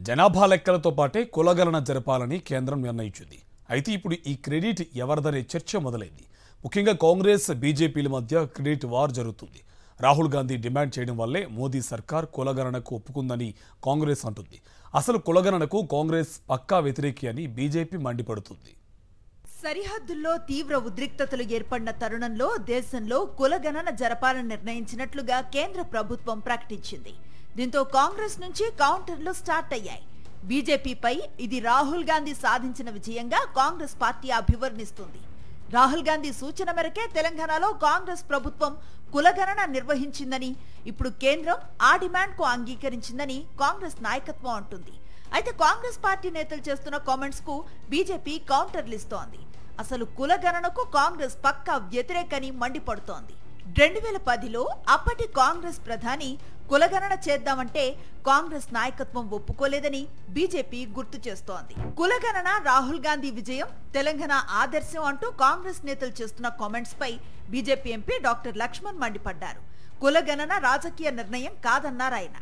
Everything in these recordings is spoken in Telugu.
జనాభా లెక్కలతో పాటే కులగణన జరపాలని కేంద్రం నిర్ణయించింది. అయితే ఇప్పుడు ఈ క్రెడిట్ ఎవరిదనే చర్చ మొదలైంది. ముఖ్యంగా కాంగ్రెస్ బీజేపీల మధ్య క్రెడిట్ వార్ జరుగుతుంది. రాహుల్ గాంధీ డిమాండ్ చేయడం వల్లే మోదీ సర్కార్ కులగణనకు ఒప్పుకుందని కాంగ్రెస్ అంటుంది. అసలు కులగణనకు కాంగ్రెస్ పక్కా వ్యతిరేకి అని బీజేపీ మండిపడుతుంది. సరిహద్దుల్లో తీవ్ర ఉద్రిక్తతలు ఏర్పడిన తరుణంలో దేశంలో కులగణన జరపాలని నిర్ణయించినట్లుగా కేంద్ర ప్రభుత్వం ప్రకటించింది. దీంతో కాంగ్రెస్ నుంచి కౌంటర్లు స్టార్ట్ అయ్యాయి. బీజేపీపై ఇది రాహుల్ గాంధీ సాధించిన విజయంగా కాంగ్రెస్ పార్టీ అభివర్ణిస్తుంది. రాహుల్ గాంధీ సూచన మేరకే తెలంగాణలో కాంగ్రెస్ ప్రభుత్వం కులగణన నిర్వహించిందని, ఇప్పుడు కేంద్రం ఆ డిమాండ్కు అంగీకరించిందని కాంగ్రెస్ నాయకత్వం అంటుంది. అయితే కాంగ్రెస్ పార్టీ నేతలు చేస్తున్న కామెంట్స్ కు బీజేపీ కౌంటర్లు ఇస్తోంది. అసలు కులగణనకు కాంగ్రెస్ పక్కా వ్యతిరేకని మండిపడుతోంది. 2010లో అప్పటి కాంగ్రెస్ ప్రధాని కులగణన చేద్దామంటే కాంగ్రెస్ నాయకత్వం ఒప్పుకోలేదని బీజేపీ గుర్తు చేస్తోంది. కులగణన రాహుల్ గాంధీ విజయం, తెలంగాణ ఆదర్శం అంటూ కాంగ్రెస్ నేతలు చేస్తున్న కామెంట్స్ పై బీజేపీ ఎంపీ డాక్టర్ లక్ష్మణ్ మండిపడ్డారు. కులగణన రాజకీయ నిర్ణయం కాదన్నారాయన.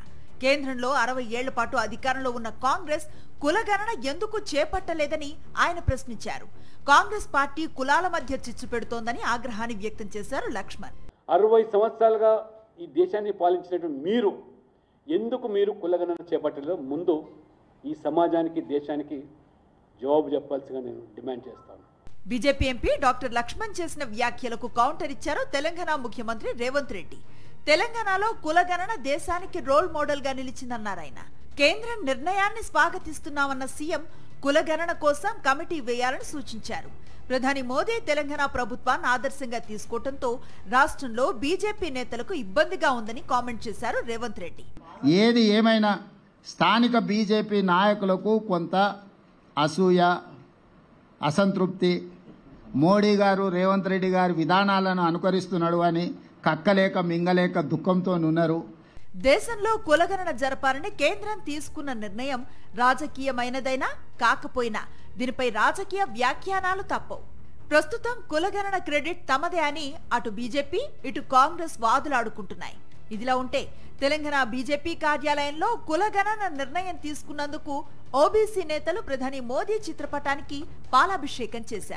కేంద్రంలో 60 ఏళ్ల పాటు అధికారంలో ఉన్న కాంగ్రెస్ కులగణన ఎందుకు చేపట్టలేదని ఆయన ప్రశ్నించారు. కాంగ్రెస్ పార్టీ కులాల మధ్య చిచ్చు పెడుతోందని ఆగ్రహాన్ని వ్యక్తం చేశారు లక్ష్మణ్. 60 సంవత్సరాలుగా ఈ దేశాన్ని పాలించినటువంటి మీరు కులగణన చేపట్టలేదో ముందు ఈ సమాజానికి, దేశానికి జవాబు చెప్పాల్సిగా నేను డిమాండ్ చేస్తాను. బీజేపీ ఎంపీ డాక్టర్ లక్ష్మణ్ చేసిన వ్యాఖ్యలకు కౌంటర్ ఇచ్చారు తెలంగాణ ముఖ్యమంత్రి రేవంత్ రెడ్డి. తెలంగాణలో కులగణన దేశానికి రోల్ మోడల్ గా నిలిచిందన్నారాయన. కేంద్ర నిర్ణయాన్ని స్వాగతిస్తున్నామన్న సీఎం కులగణన కోసం కమిటీ వేయాలని సూచించారు. ప్రధాని మోదీ తెలంగాణ ప్రభుత్వాన్ని ఆదర్శంగా తీసుకోవడంతో రాష్ట్రంలో బీజేపీ నేతలకు ఇబ్బందిగా ఉందని కామెంట్ చేశారు రేవంత్ రెడ్డి. ఏది ఏమైనా స్థానిక బీజేపీ నాయకులకు కొంత అసూయ, అసంతృప్తి, మోడీ గారు రేవంత్ రెడ్డి గారి విధానాలను అనుకరిస్తున్నాడు అని కక్కలేక మింగలేక దుఃఖంతో ఉన్నారు. దేశంలో కులగణన జరపాలని కేంద్రం తీసుకున్న నిర్ణయం రాజకీయమైనదైనా కాకపోయినా దీనిపై రాజకీయ వ్యాఖ్యానాలు తప్పవు. ప్రస్తుతం కులగణన క్రెడిట్ తమదే అని అటు బీజేపీ ఇటు కాంగ్రెస్ వాదులాడుకుంటున్నాయి. ఇదిలా ఉంటే తెలంగాణ బీజేపీ కార్యాలయంలో కులగణన నిర్ణయం తీసుకున్నందుకు ఓబీసీ నేతలు ప్రధాని మోదీ చిత్రపటానికి పాలాభిషేకం చేశారు.